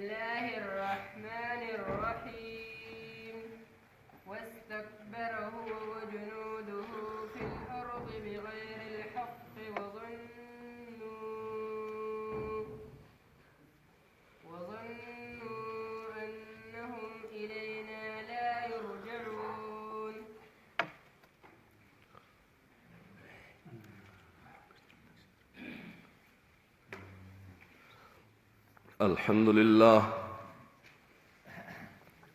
الله الرحمن الرحيم واستكبر هو وجنوده في الأرض بغير الحق وظنوا أنهم إلينا لا يرجعون. الحمد لله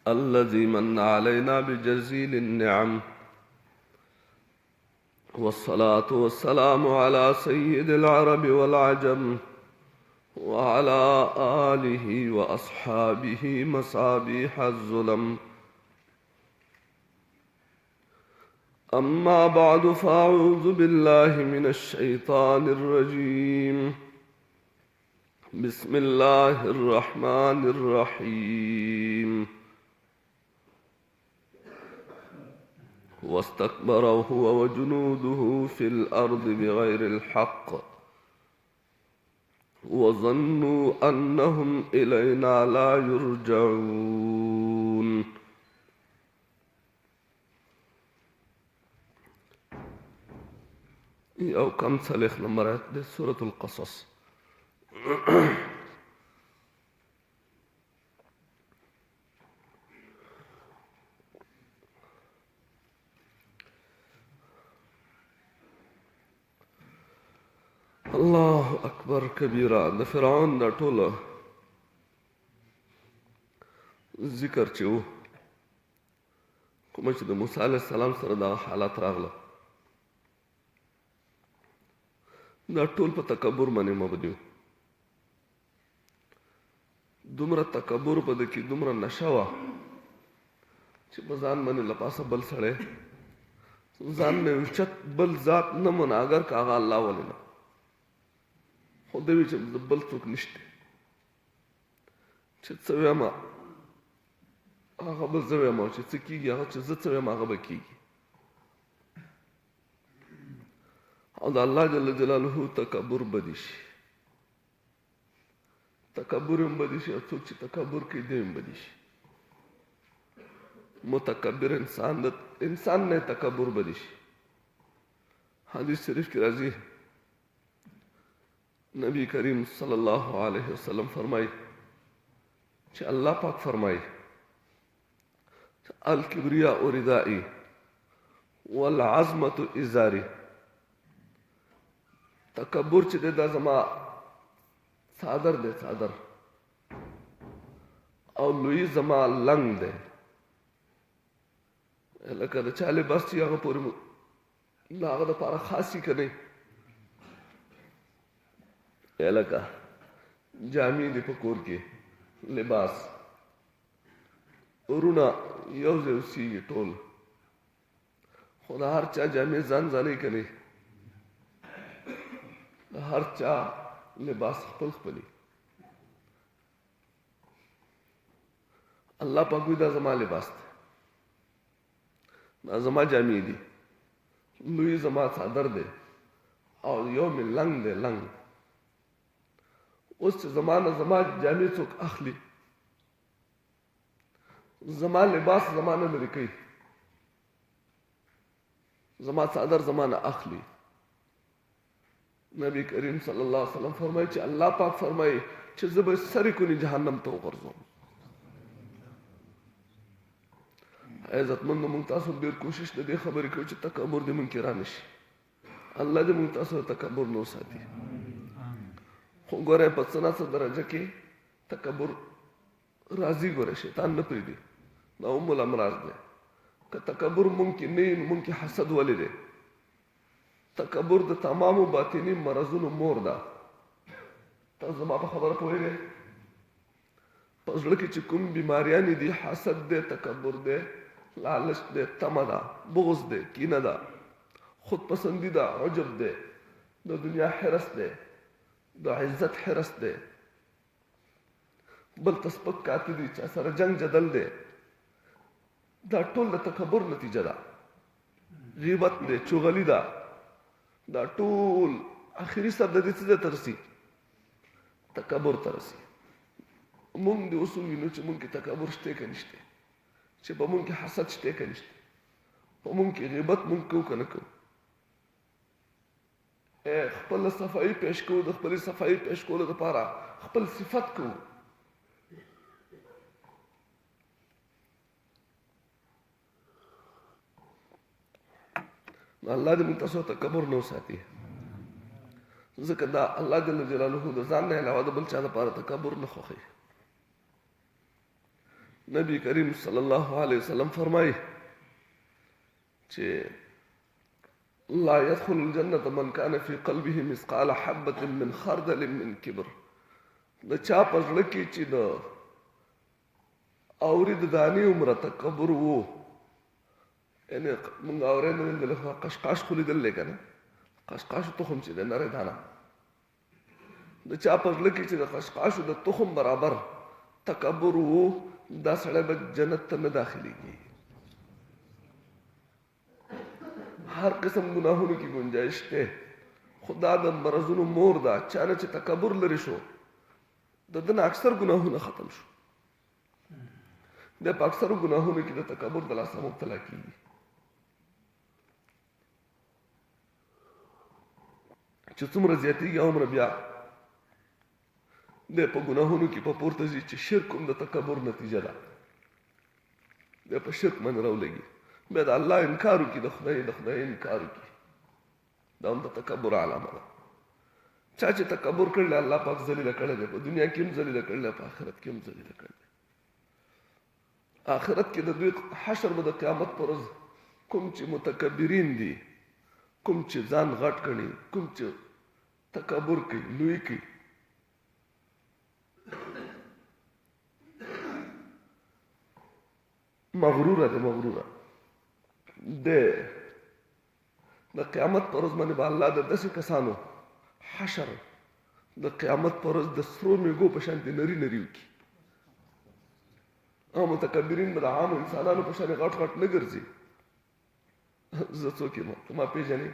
الذي من علينا بجزيل النعم، والصلاة والسلام على سيد العرب والعجم وعلى آله وأصحابه مصابيح الظلم. أما بعد فأعوذ بالله من الشيطان الرجيم. بسم الله الرحمن الرحيم. واستكبر هو وجنوده في الأرض بغير الحق وظنوا أنهم إلينا لا يرجعون. أو كم سلخ نمبر دي سورة القصص. الله أكبر كبيرا. د فرعون دا ټوله ذکر چې و کومه چې د موسی علیه السلام سره دا حالات راغله، دا ټول په تکبر باندې مبني و. دومره تکبر په ده کې دومره نشه وه چې په ځان باندې له پاسه بل سړی ځان نه اوچت بل ذات نه مناګر که هغه الله ولې نه، خو ده وي چې بل څوک نشته چې څه ویم هغه به زه ویم، چې څه کېږي هغه چې زه څه ویم هغه به کېږي. او د الله جل جلاله تکبر بدي شي، تکبر هم بدي شي، او څوک چې تکبر کوي دی هم بدي شي. متکبر انسان نه تکبر بدي شي. حدیث شریف کې راځي نبی کریم صلی الله علیه وسلم فرمایي چې الله پاک فرمایي الکبریاء ردائی والعظمت ازاری. تکبر چې دی دا زما څادر دی، څادر، او لوی زما لنګ دی. لکه د چا لباس چې هغه پورې د هغه دپاره خاص وي که نه، لکه جامې دي په کور کې لباس ورونه یو ځای اوسېږي ټول، خو د هر چا جامې ځان ځانې که نه، د هر چا لباس خپل خپلي. الله پاک وایي دا زما لباس دی، دا زما جامې دي، لوی زما څادر دی، او یو مې لنګ دی، لنګ. اوس چې زما نه زما جامې څوک اخلي، زما لباس زما نه لرې کوي، زما څادر زما نه اخلي. نبی کریم صلی الله علیه وسلم فرمایي چې الله پاک فرمایي چې زه به سرې کونې جهنم ته وغورځوم. عزتمندو موږ تاسو ډېر کوشش د دې خبرې کوو چې تکبر دې موږ کې را نه شي. الله دې موږ تاسو ته تکبر نه وساتي. خو ګورئ په څه نه څه درجه کې تکبر راځي، ګورئ شیطان نه پرېږدي، دا ام الامراض دی. که تکبر موږ کې نه وي نو موږ کې حسد ولې دی؟ تکبر د تمامو باطني مرضونو مور ده. تاسو زما په خبره پوهېږئ؟ په زړه کې چې کوم بیماریانې دي، حسد دی، تکبر دی، لالچ دی، تمه ده، بغض دی، کینه ده، خودپسندي ده، عجب دی، د دنیا حرص دی، د عزت حرص دی، بل ته سپک کاته دي، چا سره جنگ جدل دی، دا ټول د تکبر نتیجه ده. غیبت دی، چغلي ده، دا ټول اخري سر د دې څه ته رسي؟ تکبر ته رسي. مونږ د اوس وینو چې مونږ کې تکبر شته که نشته، چې په مونږ کې حسد شته که نشته، په مونږ کې غیبت مونږ کوو که نه کوو. خپل صفایي پیش کوو، د خپلې صفایي پیش کولو دپاره خپل صفت کوو. الله دې موږ تاسو تکبر نه وساتي، ځکه دا الله جل جلاله د ځان نه علاوه د بل چا دپاره تکبر نه خوښوي. نبی کریم صلی الله علیه وسلم فرمایي چې لا يدخل الجنة من كان في قلبه مثقال حبة من خردل من کبر. د چا په زړه کې چې د اورې د دانې عمره تکبر وو، یعنې مونږ اورې نه لیدلی خو قشقاش خو لیدلی که نه، قشقاشو تخم چې دی نری دانه، د چا په زړه کې چې د قشقاشو د تخم برابر تکبر وو، دا سړی به جنت ته نه داخلېږي. هر قسم ګناهونو کې گنجایش دی، خو دا د مرضونو مور ده. چا نه چې تکبر لرې شو، د ده نه اکثر ګناهونه ختم شو. دی په اکثرو ګناهونو کې د تکبر د لاسه مبتلا کېږي. چې څومره زیاتېږي هومره بیا دی په ګناهونو کې په پورته ځي چې شرک هم د تکبر نتیجه ده. دی په شرک باندې راولګي، بیا د الله انکار وکړي، د خدای انکار وکړي، دا هم د تکبر علامه ده. چا چې تکبر کړلی الله پاک ذلیله کړی دی، په دنیا کې هم ذلیله کړلی، په آخرت کې هم ذلیله کړی دی. آخرت کې د دوی حشر به د قیامت پر ورځ کوم چې متکبرین دي، کوم چې ځان غټ کړي، کوم چې تکبر کوي، لوی کوي، مغروره ده، مغروره ده. د قیامت پر ورځ باندې به الله د داسې کسانو حشر د قیامت پر ورځ د سرو میږو په شان نري نري وکړي. او متکبرین به د عامو انسانانو په شان غټ غټ نه ګرځي. زه څوک یم؟ ته ما پېژنې؟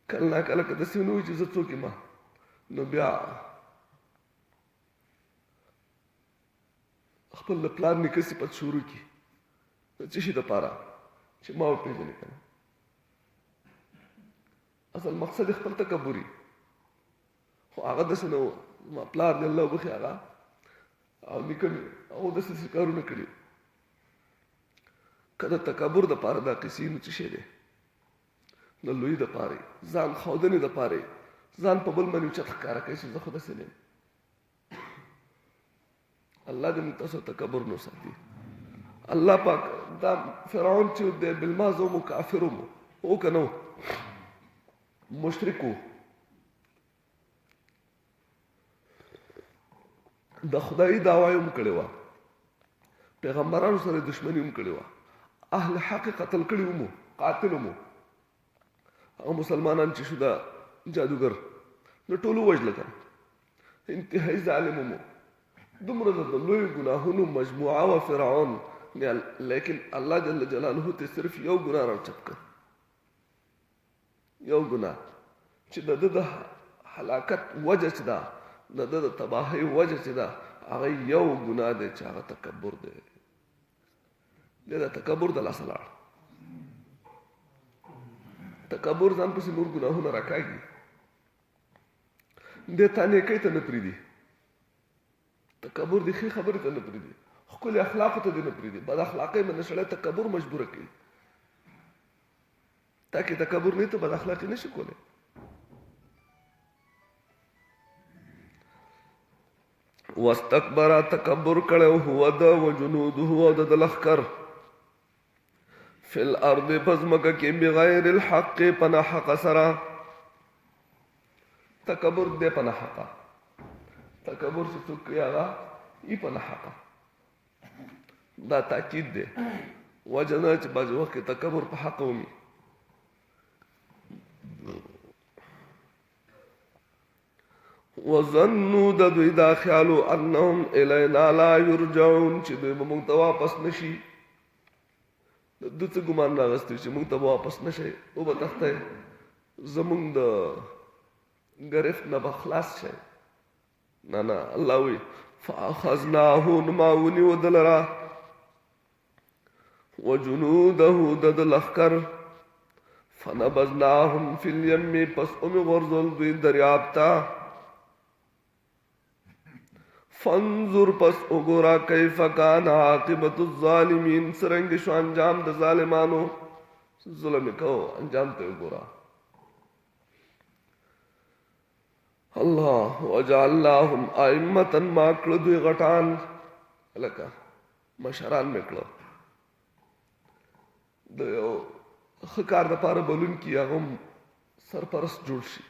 کله نا کله که داسې ونه وي چې زه څوک یم، نو بیا خپل د پلار نیکه صفت شروع کړي، د څه شي دپاره چې ما وپېژنې که نه. اصل مقصد یې خپل تکبري، خو هغه داسې نه و. ما پلار دې الله وبخي هغه او نیکه مې هغو داسې کارونه کړي. که د تکبر دپاره دا قیسې نو څه شی دی؟ د لویي دپاره ځان ښودنې دپاره ځان په بل باندې اوچت ښکاره کوي چې زه خو داسې نه یم. الله دې موږ تاسو تکبر نه وساتي. الله پاک دا فرعون چې دی بالماز و کافر و که نه و، مشرک و، د خدایي دعوا یې هم کړې وه، پیغمبرانو سره دشمني هم کړې وه، اهل حق قتل کړي هم و، قاتل هم و. هغه مسلمانان چې شو دا جادوګر نو ټولو وژله که انتهایي ظالم هم و. دومره د لویو ګناهونو مجموعه وه فرعون، لیکن الله جل جلاله ته صرف یو ګناه راوچت کړ، یو ګناه چې د ده د هلاکت وجه چې ده، د ده د تباهۍ وجه چې ده، هغه یو ګناه دی چې هغه تکبر دی. دی د تکبر د لاسه لاړ. تکبر ځان پسې نور ګناهونه راکاږي، دی تا نیکۍ ته نه پرېږدي، تکبر د ښې خبرې ته نه پرېږدي، ښکلې اخلاقو ته دې نه پرېږدي، بد اخلاقۍ باندې سړی تکبر مجبوره کوي. تا کې تکبر نه ته بد اخلاقي نه شي کولی. واستکبر تکبر کړی هو ده و جنوده او د لښکر فی الارض پزمکه کې بغیر الحق په ناحق سره. تکبر دی په ناحقه، تکبر چې څوک کوي هغه ای په ناحقه. دا تاکید دی، وجه نه چې بعضې وخت کې تکبر په حقه ومي. وظنوا د دوی دا خیالو انهم الینا لا یرجعون چې دوی به موږ ته واپس نشي. د دوی څه ګمان راغستی چې موږ ته به واپس نشئ، وبتښتئ، زموږ د ګرفت نه به خلاص شئ. نه الله وی فاخذناه نماونی ودلرا وجنوده دد لخکر فنبذناهم فی الیم پس امی غرزل دوی دریاب تا فانظر پس اگورا کیف کان عاقبت الظالمین سرنگ شو انجام د ظالمانو ظلم کو انجام ته اگورا الله وجعلناهم ائمه ما کړه دوی غټان لکه مشران میکړه د خکار د پاره بلون کی هغه سرپرست جوړ شي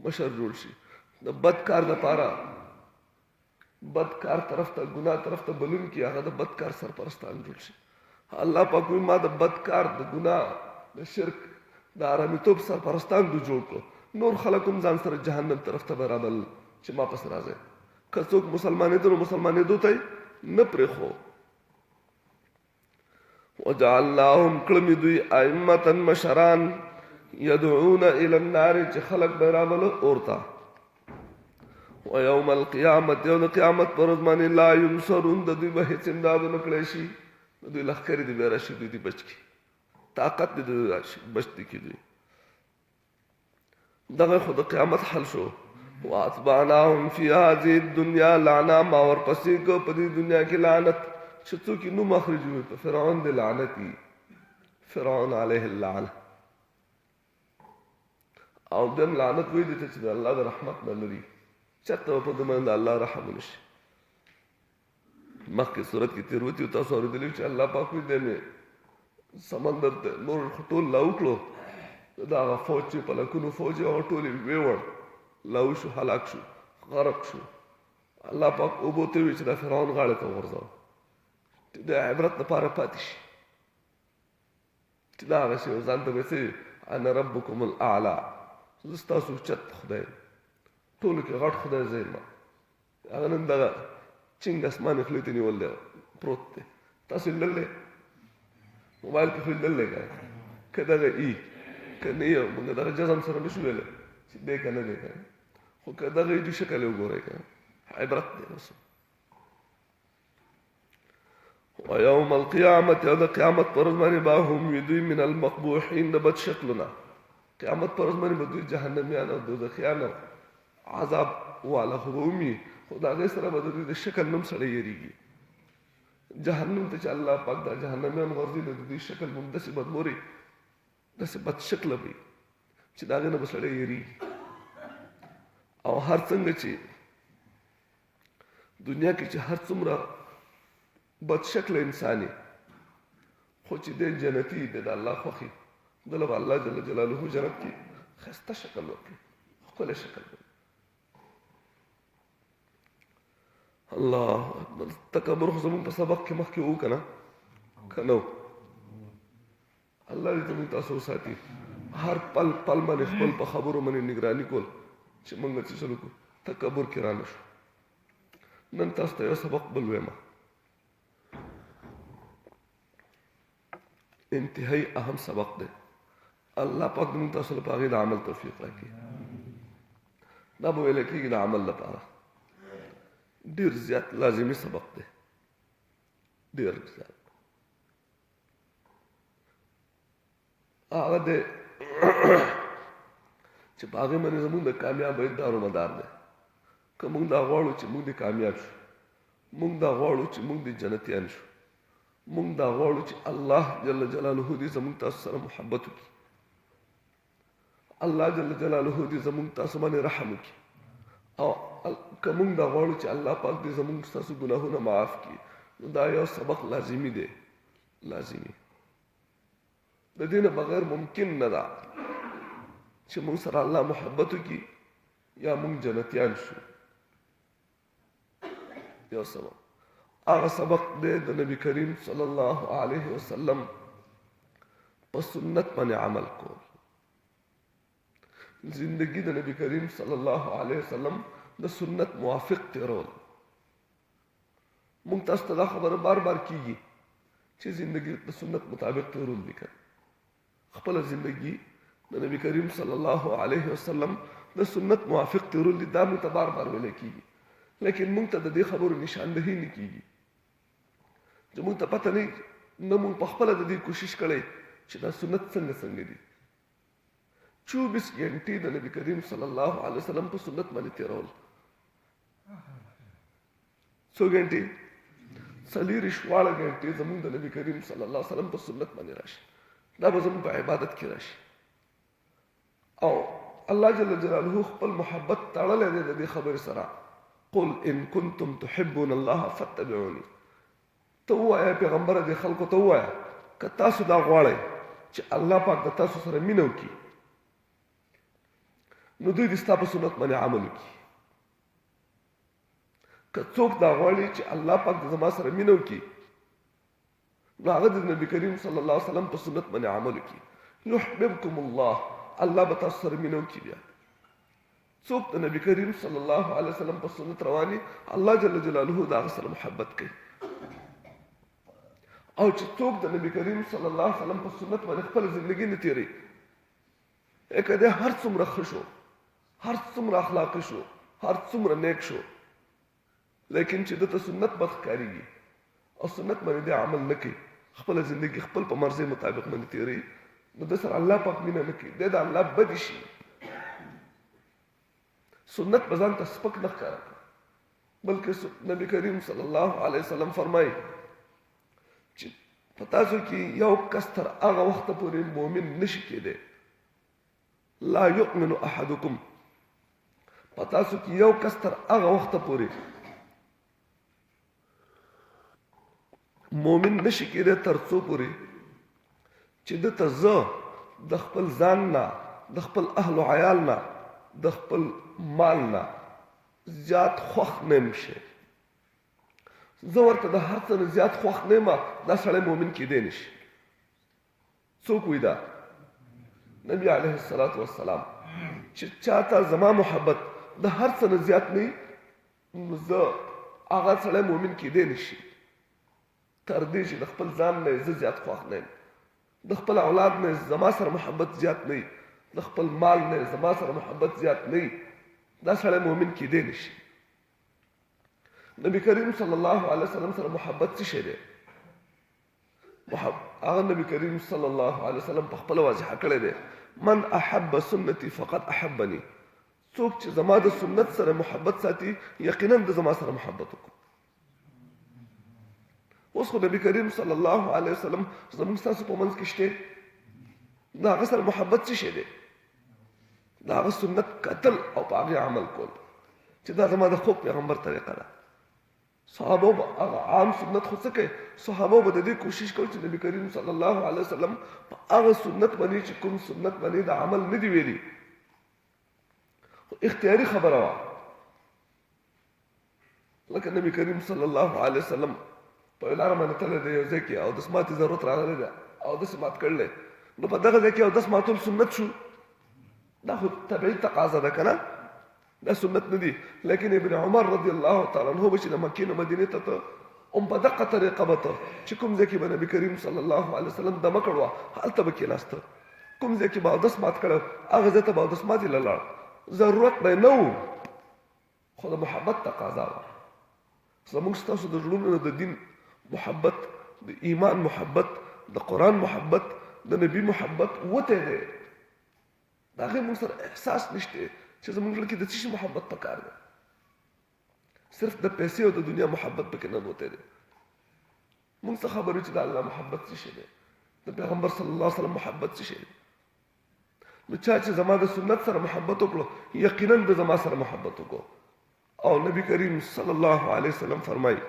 مشر جوړ شي د بدکار د پاره بدکار طرف ته ګناه طرف ته بلون کی هغه د بدکار سرپرستان جوړ شي الله پاک ما د بدکار د ګناه د شرک د آرامیتوب سرپرستان دو جوړ کړو نور خلقم ځان سره جهنم طرف ته برابر چې ما پس راځي که څوک مسلمانېدو ته نه پرېښو وجعلناهم کړم دوی ائمه مشران يدعون الى النار چې خلق برابر اورتا ويوم القيامه يوم قیامت پر ورځ باندې لا ينصرون د دوی به هیڅ امداد نه کړی شي دوی لخر دي به راشي دوی بچ کی طاقت دي راشي بچ دي کی دوی دغه خود قیامت حل شو واتبعناهم في هذه الدنيا لعنا ما ورپسې کو په دې دنیا کې لعنت چې څوک نو مخرج وي په فرعون د لعنتي فرعون عليه اللعنه او دم لعنت وي د چې الله د رحمت نه لري چته په دمن د الله رحم نشي مخکې صورت کې تیروتی او تاسو اوریدلی چې الله پاک دې نه سمندر ته نور خطول لاوکلو دا فوج چې په لکونو فوج او ټولې ویوړ لاو شو هلاک شو غرق شو الله پاک او بوته وی چې د فرعون غاړه ته ورځاو د عبرت لپاره پاتې شي چې دا غشي ځان ته وسی انا ربکم الاعلى زستاسو چت خدای ټول کې غټ خدای زېما هغه نن دا څنګه اسمان خلیته نیول دی پروت دی تاسو لله موبایل کې خل لله کده ای کنه یو موږ دا جزم سره نشو ویل چې دې کنه دې خو کده دې شکل وګورئ عبرت دی رسول ويوم القيامة هذا قيامت پرزمانی با هم ویدوی من المقبوحین د بد شکلنا قیامت پرزمانی بدوی جهنمیان او دوزخیان عذاب والا خبومی خدا غیر سره بدوی د شکل نم سره یریږي جهنم ته چې الله پاک دا جهنمیان ورځي د دوی شکل مندس بدموري داسې بد شکل وي چې دا غنه بسړی یریږي او هر څنګه چې دنیا کې چې هر څومره بد شکل انسانی خو چې د جنتی د الله خوخي دلته الله جل جلاله جنت کې خسته شکل ورکړي خپل شکل الله اکبر تکبر خو زمون په سبق کې مخکې وو کنه کنو الله دې موږ تاسو ساتي هر پل پل باندې خپل په خبرو باندې نگرانی کول چې موږ څه چلو کو تکبر کې را نشو نن تاسو ته یو سبق بل وایم انتهایی اهم سبق ده الله پاک دې موږ تاسو لپاره د عمل توفیق راکړي دا به ویل کېږي د عمل لپاره ډېر زیات لازمي سبق ده ډېر زیات هغه ده چې په هغې باندې زموږ د کامیابۍ دارومدار دی که موږ دا غواړو چې موږ دې کامیاب شو موږ دا غواړو چې موږ دې جنتیان شو موږ دا غواړو چې الله جل جلاله دې زموږ تاسو سره محبت وکړي الله جل جلاله دې زموږ تاسو باندې رحم وکړي او که موږ دا غواړو چې الله پاک دې زموږ تاسو ګناهونه معاف کړي نو دا یو سبق لازمي دی لازمي د دې نه بغیر ممکن نه ده چې موږ سره الله محبت وکړي یا موږ جنتیان شو یو سبق هغه سبق دی د نبی کریم صلی الله علیه وسلم په سنت باندې عمل کول زندگی د نبی کریم صلی الله علیه وسلم د سنت موافق تیرول مونږ تاسو ته دا خبره بار بار کیږي چې زندگی د سنت مطابق تیرول دي خپل زندگی د نبی کریم صلی الله علیه وسلم د سنت موافق تیرول دي دا مونږ ته بار بار ویل کیږي لیکن موږ ته د دې خبرو نشاندهي نه کیږي چې موږ ته پته نه موږ په خپله د دې کوشش کړی چې دا سنت څنګه دي 24 غنټې د نبی کریم صلی الله علیه وسلم په سنت باندې تېرول څو غنټې 24 غنټې زموږ د نبی کریم صلی الله علیه وسلم په سنت باندې راشي دا به زموږ په عبادت کې راشي او الله جل جلاله خپل محبت تړلی دی د دې خبرې سره قل ان کنتم تحبون الله فاتبعوني ته ووایه پیغمبره دې خلکو ته ووایه که تاسو دا غواړئ چې الله پاک د تاسو سره مینه وکړي نو دوی دې ستا په سنت باندې عمل وکړي که څوک دا غواړي چې الله پاک د زما سره مینه وکړي نو هغه د نبي کریم صلی الله علیه وسلم په سنت باندې عمل وکړي یحببکم الله الله به تاسو سره مینه وکړي بیا څوک د نبی کریم صلی الله علیه وسلم په سنت رواني الله جل جلاله د هغه سره محبت کوي او چې څوک د نبی کریم صلی الله علیه وسلم په سنت باندې خپل ژوندګي نه تیری که دی هر څومره ښه شو هر څومره اخلاقي شو هر څومره نیک شو لیکن چې دته سنت بد ښکارېږي او سنت باندې دی عمل نه کوي خپله زندګي خپل په مرضۍ مطابق باندې تیری نو د سره الله پاک مینه نه کوي دی د الله بدې شي سنت به ځان ته سپک نه ښکاره بلکې نبی کریم صلی الله علیه وسلم فرمایي چې په تاسو کې یو کس تر هغه وخته پورې مؤمن نشي کېدی لا یؤمن احدکم په تاسو کې یو کس تر هغه وخته پورې مؤمن نشي کېدی تر څو پورې چې دته زه د خپل ځان نه د خپل اهل و عیال نه د خپل مال نه زیات خوښ نیم شي زه ورته د هر څه نه زیات خوښ نه یم دا سړی مؤمن کېدی نه شي څوک وي دا نبی علیه الصلاة والسلام چې چاته زما محبت د هر څه نه زیات نه نو زه هغه سړی مؤمن کېدی نه شي تر دې چې د خپل ځان نه زه زیات خوښ نه یم د خپل اولاد نه زما سره محبت زیات نه وي د خپل مال نه زما سره محبت زیات نه وي دا سړی مؤمن کېدی نه شي نبی کریم صلی الله علیه وسلم سره محبت څه شی دی هغه نبی کریم صلی الله علیه وسلم په خپله واضحه کړی دی من احب سنتي فقد احبني څوک چې زما د سنت سره محبت ساتي یقینا د زما سره محبت وکړي اوس خو نبی کریم صلی الله علیه وسلم زموږ ستاسو په منځ کې شته د هغه سره محبت څه شی دی د هغه سنت کتل او په هغې عمل کول چې دا زما د خوب پیغمبر طریقه ده صحابه به هغه عام سنت خو څه کوي صحابه به د دې کوشش کوي چې نبی کریم صلی الله علیه وسلم په هغه سنت باندې چې کوم سنت باندې د عمل نه دی ویلي اختیاري خبره وه لکه نبی کریم صلی الله علیه وسلم په یو لاره باندې تللی دی یو ځای کې اودس ماتې ضرورت راغلی دی اودس مات کړلی نو په دغه ځای کې اودس ماتول سنت شو دا خو طبیعي تقاضا ده که نه دا سنت نه دي لیکن ابن عمر رضی الله تعالی عنه به چې د مکې نه مدینې ته ته هم په دقه طریقه به ته چې کوم ځای کې به نبي کریم صلی الله علیه وسلم دمه کړ وه هلته به کېناسته کوم ځای کې به اودس مات کړی هغه ځای ته به اودس ماتې له لاړ ضرورت به یې نه و خو د محبت تقاضا وه زموږ ستاسو د زړونو د دین محبت د ایمان محبت د قرآن محبت د نبی محبت وتی دی د هغې موږ سره احساس نشته چې زموږ زړه کې د څه شي محبت پکار دی صرف د پیسې او د دنیا محبت پکې ننوتی دی موږ څه خبر چې د الله محبت څه شی دی د پیغمبر صلی الله علیه وسلم محبت څه شی دی نو چا چې زما د سنت سره محبت وکړو یقینا د زما سره محبت وکړو او نبی کریم صلی الله علیه وسلم فرمایي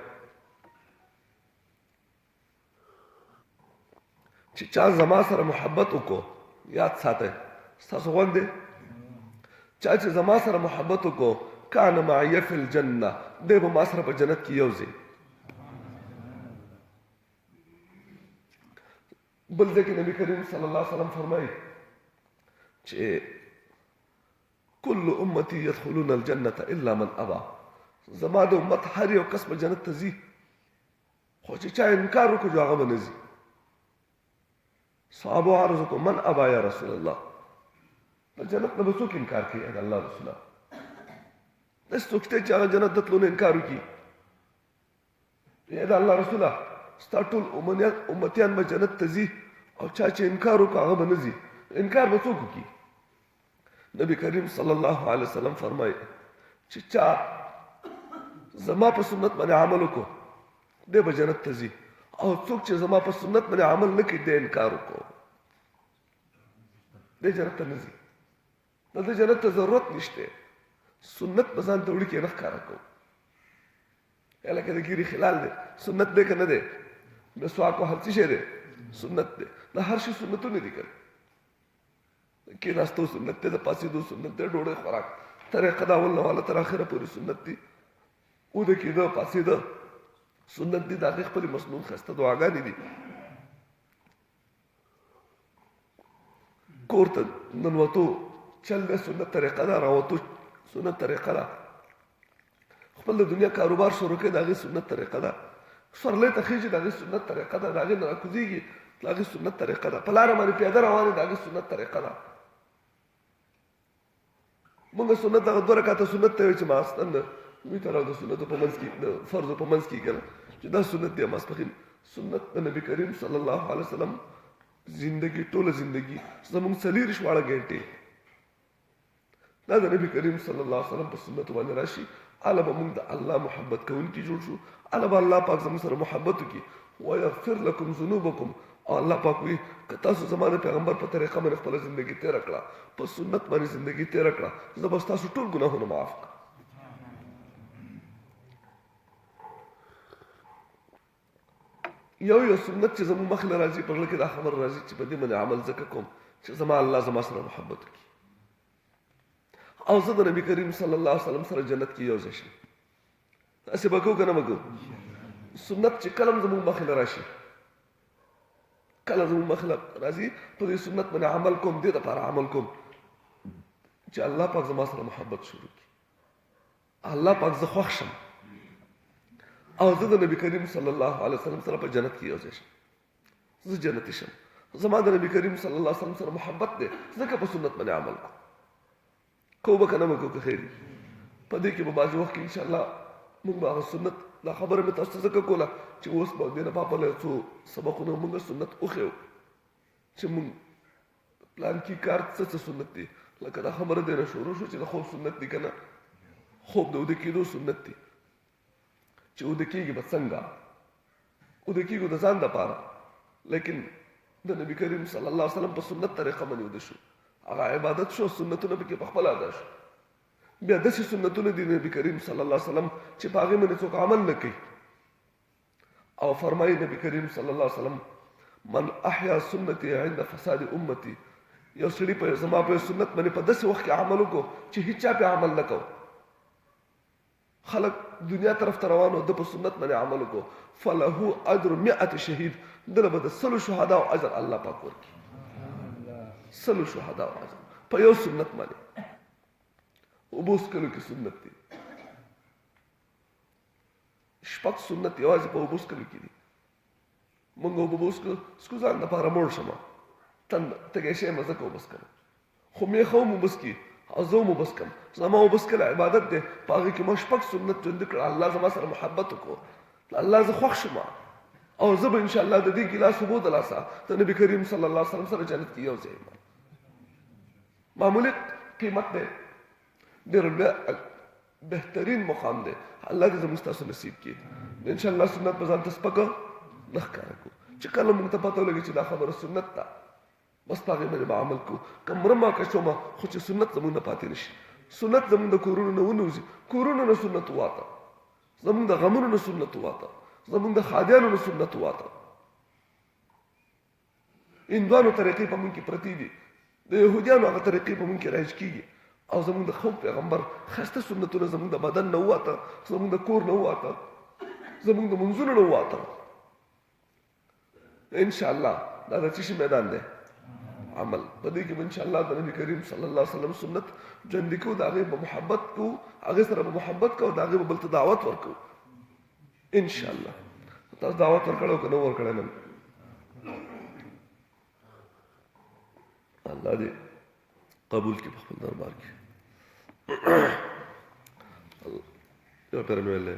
چې چا زما سره محبت وکړو یاد ساتئ ستاسو غوږ دی چا چې زما سره محبت وکړو کان معي فی الجنه دی به ما سره په جنت کې یو ځای بل ځای کې نبی کریم صلی الله علیه وسلم فرمایي چې کل امتی یدخلون الجنه الا من ابا زما د امت هر یو کس به جنت ته ځي خو چې چا انکار وکړو هغه به نه ځي صحابه عرض وکړو من ابا یا رسول الله د جنت نه به څوک انکار کوي د الله رسوله داسې څوک شته چې هغه جنت ته تلو نه انکار وکړي یا د الله رسوله ستا ټول امتیان به جنت ته ځي او چا چې انکار وکړو هغه به نه ځي انکار به څوک وکړي نبی کریم صلی الله علیه وسلم فرمایي چې چا زما په سنت باندې عمل وکړو دی به جنت ته ځي او څوک چې زما په سنت باندې عمل نه کوي دی انکار وکړو دی جنت ته نه ځي د جنت ته ضرورت نشته سنت به ځان ته وړي کې نه ښکاره کوو لکه د ګیري خلال دی سنت دی که نه دی مسواک وهل څه شی دی سنت دی دا هر شي سنتونه دي که کېناستو سنت دی د پاڅېدو سنت دی ډوډۍ خوراک طریقه د اول نه والا تر اخره پورې سنت دي اوده کېده پاڅېده سنت دي د هغې خپلې مسنون ښایسته دعاګانې دي کور ته ننوتو چل دی سنت طریقه ده راوتو سنت طریقه ده خپل د دنیا کاروبار شروع کوي د هغې سنت طریقه ده سورلی ته خېږي د هغې سنت طریقه ده د هغې نه راکوزېږي د هغې سنت طریقه ده په لاره باندې پیاده روان د هغې سنت طریقه ده مونږ سنت دغه دوه رکعته سنت ته وایي چې ماسپښین د ویتر او د سنتو په منځ کې د فرضو په منځ کې که نه چې دا سنت دی ماسپښین سنت د نبي کریم صلی الله علیه وسلم زندگی ټوله زندگی زمونږ 40 واړه ګنټې دا د نبي کریم صلی الله علیه وسلم په سنتو باندې راشي اله به موږ د الله محبت کوونکي جوړ شو اله به الله پاک زموږ سره محبت وکړي ویغفر لکم ذنوبکم او الله پاک وایي که تاسو زما د پیغمبر په طریقه باندې خپله زندګي تېره کړه په سنت باندې زندګي تېره کړه زه به ستاسو ټول ګناهونه معاف کړم یو سنت چې زموږ مخې له راځي په زړه کې دا خبره راځي چې په دې باندې عمل ځکه کوم چې زما الله زما سره محبت وکړي او زه د نبي کریم صلی الله علیه وسلم سره جنت کې یو ځای شم داسې به کوو که نه به کوو سنت چې کله هم زموږ مخې له راشي کله زموږ مخې له راځي په دې سنت باندې عمل کوم دې دپاره عمل کوم چې الله پاک زما سره محبت شروع کړي الله پاک زه خوښ شم او زه د نبی کریم صلی الله علیه وسلم سره په جنت کې یو ځای شم زه جنتي شم زما د نبی کریم صلی الله علیه وسلم سره محبت دی ځکه په سنت باندې عمل کوم کوو به که نه به کوو که خیر په دې کې به بعضې وخت کې انشاءالله موږ به هغه سنت دا خبره مې تاسو ته ځکه کوله چې اوس به دې نه پاپله څو سبقونه موږ سنت وښیو چې موږ پلان کې کار څه سنت دی لکه دا خبره دی نه شروع شو چې د خوب سنت دی که نه خوب د اوده کېدو سنت دی چې اوده کېږي به څنګه اوده کېږو د ځان دپاره لیکن د نبي کریم صلی الله علیه وسلم په سنت طریقه باندې اوده شو هغه عبادت شو سنتونه پکې په خپله ادا شو بیا داسې سنتونه دي نبي کریم صلی الله علیه وسلم چې په هغې باندې څوک عمل نه کوي او فرمایي نبي کریم صلی الله علیه وسلم من احیا سنتي عند فساد امتي یو سړي په زما په سنت باندې په داسې وخت کې عمل وکړو چې هیچا پې عمل نه کوو خلق دنیا طرف ته روان و د په سنت باندې عمل وکړو فله اجر 100 شهید دله به د 100 شهدا او اجر الله پاک ورکړي 100 شهدا او اجر په یو سنت باندې اوبه څښلو کې سنت دی شپږ سنت یوازې په اوبه څښلو کې دي موږ اوبه به وڅښو ځان دپاره موړ شمه تږی شی یم ځکه اوبه څښم خو میخه هم اوبه څکي او زه هم اوبه څښم زما اوبه څښل عبادت دی په هغې کې ما شپږ سنت ژوندي کړه الله زما سره محبت وکړو الله زه خوښ شم او زه به انشاءالله د دې ګیلاس اوبو د لاسه د نبي کریم صلی الله علیه وسلم سره جنت کې یو ځای یم معمولي قیمت دی ډېر بهترین مقام دی الله دې زموږ ستاسو نصیب کړي انشاءالله سنت به ځان ته سپکه نه ښکاره کړو چې کله موږ ته پته ولګي چې دا خبره سنت ده بس په هغې باندې به عمل کوو که مړه ما که شومه خو چې سنت زموږ نه پاتې نه شي سنت زموږ د کورونو نه ونوځي کورونو نه سنت وواته زموږ د غمونو نه سنت وواته زموږ د ښادیانو نه سنت وواته هندوانو طریقې په موږ کې پرتې دي د یهودیانو هغه طریقې په موږ کې رایج کېږي او زموږ د خوب پیغمبر ښایسته سنتونه زموږ د بدن نه وواته زموږ د کور نه وواته زموږ د منځونو نه وواته انشاءالله دا د څه شي میدان دی عمل په دې کې به انشاءالله د نبي کریم صلی الله علیه وسلم سنت ژوندي کوو د هغې به محبت کوو هغې سره به محبت کوو د هغې به بل ته دعوت ورکوو انشاءالله تاسو دعوت ورکړی او که نه ورکړی نن الله دې قبول کړي په خپل دربار کې یو پیر مې ویلې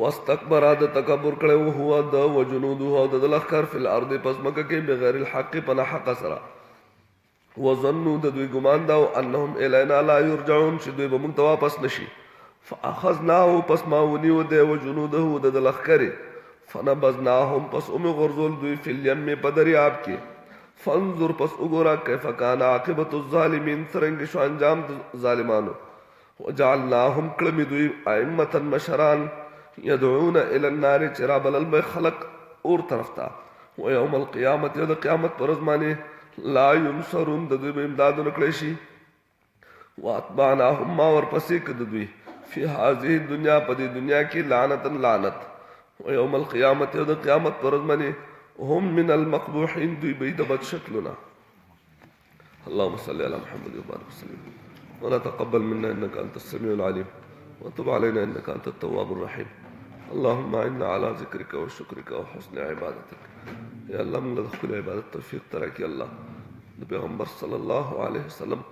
واستكبر د تکبر کړو هو د وجنوده او د لخر فی الارض پس مکه کې بغیر الحق پنا حق سره وظنوا د دوی ګمان دا انهم الینا لا یرجعون چې دوی به موږ ته واپس نشي فاخذناه پس ما ونیو د وجنوده د لخر فنبذناهم پس غرزول دوی فی الیم په دریاب کې فانظر پس وګورا کیف کان عاقبت الظالمین څرنګه شو انجام د ظالمانو وجعلناهم کلم دوی ائمه مشران يدعون الى النار چراب الالب خلق اور طرف تا ويوم القيامت يد قیامت پر ازمانه لا ينصرون د دوی امداد نکړي شي واتبعناهم ما ورپسې کد دوی فی هذه الدنيا په دې دنیا کې لعنت لعنت ويوم القيامت يد قیامت پر ازمانه هم من المقبوحين دوی بيد بد شکلنا اللهم صل على محمد وبارك وسلم ولا تقبل منا انك انت السميع العليم وتب علينا انك انت التواب الرحيم اللهم اعنا على ذكرك وشكرك وحسن عبادتك يا الله موږ د خپل عبادت توفیق تراکي الله د پیغمبر صلی الله علیه وسلم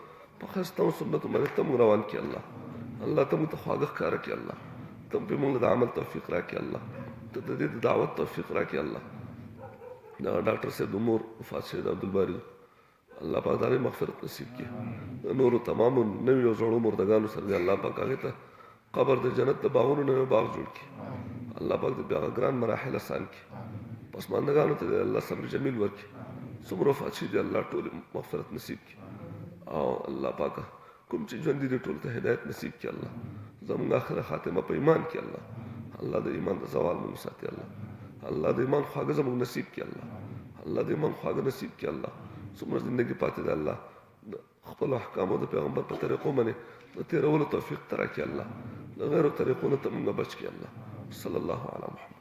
په خسته سنت باندې تم روان کی الله الله تم ته خواږه کار کی الله تم په موږ د عمل توفیق راکي الله ته د دې دعوت توفیق راکي الله دا ډاکټر صاحب عمر وفات شه عبد الباری الله پاک دې مغفرت نصیب کړي نور تمام نوی او زړو مردگانو سره الله پاک هغه ته قبر د جنت د باغونو نه باغ جوړ کړي الله پاک دې بیا ګران مراحل آسان کړي پس ماندګانو ته الله صبر جمیل ورکړي څومره وفات شي دې الله ټول مغفرت نصیب کړي او الله پاک کوم چې ژوند دې ټول ته هدایت نصیب کړي الله زموږ اخره خاتمه په ایمان کړي الله د ایمان د زوال موږ ساتي الله د ایمان خواږه زموږ نصیب کړي الله د ایمان خواږه نصیب کړي الله څومره ژوندۍ پاتې ده الله خپل احکامو د پیغمبر په طریقو باندې د تیرولو توفیق تراکي الله د غیرو طریقونو ته موږ بچ کړي الله صلی الله علیه محمد